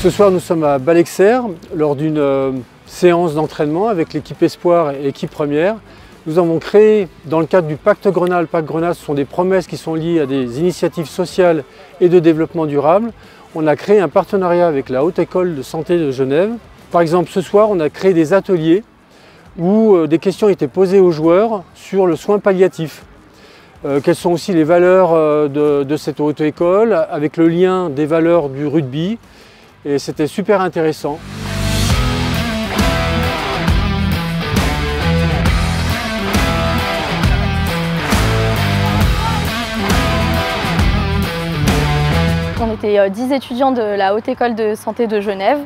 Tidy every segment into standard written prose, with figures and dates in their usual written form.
Ce soir, nous sommes à Balexert lors d'une séance d'entraînement avec l'équipe Espoir et équipe première. Nous avons créé, dans le cadre du Pacte Grenat, le Pacte Grenat, ce sont des promesses qui sont liées à des initiatives sociales et de développement durable. On a créé un partenariat avec la Haute École de Santé de Genève. Par exemple, ce soir, on a créé des ateliers où des questions étaient posées aux joueurs sur le soin palliatif. Quelles sont aussi les valeurs de cette haute école, avec le lien des valeurs du rugby. Et c'était super intéressant. On était 10 étudiants de la Haute École de Santé de Genève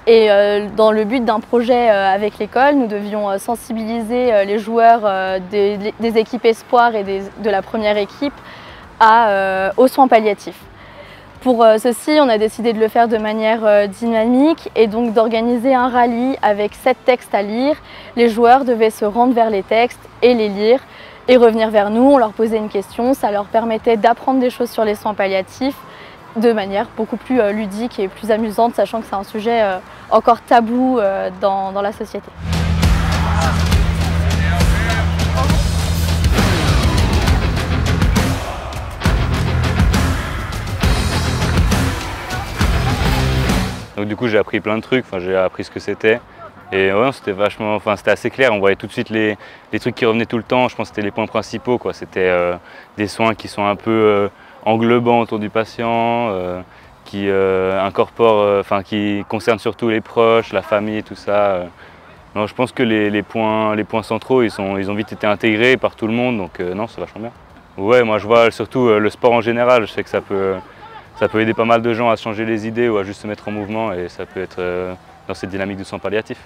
et dans le but d'un projet avec l'école, nous devions sensibiliser les joueurs des équipes Espoir et de la première équipe aux soins palliatifs. Pour ceci, on a décidé de le faire de manière dynamique et donc d'organiser un rallye avec 7 textes à lire. Les joueurs devaient se rendre vers les textes et les lire et revenir vers nous. On leur posait une question, ça leur permettait d'apprendre des choses sur les soins palliatifs de manière beaucoup plus ludique et plus amusante, sachant que c'est un sujet encore tabou dans la société. Donc du coup j'ai appris plein de trucs, j'ai appris ce que c'était. Et ouais, c'était vachement, c'était assez clair, on voyait tout de suite les trucs qui revenaient tout le temps. Je pense que c'était les points principaux, quoi. C'était des soins qui sont un peu englobants autour du patient, qui incorporent, qui concernent surtout les proches, la famille et tout ça. Non, je pense que les points centraux, ils ont vite été intégrés par tout le monde, donc non, c'est vachement bien. Ouais, moi je vois surtout le sport en général, je sais que ça peut aider pas mal de gens à changer les idées ou à juste se mettre en mouvement, et ça peut être dans cette dynamique de soins palliatifs.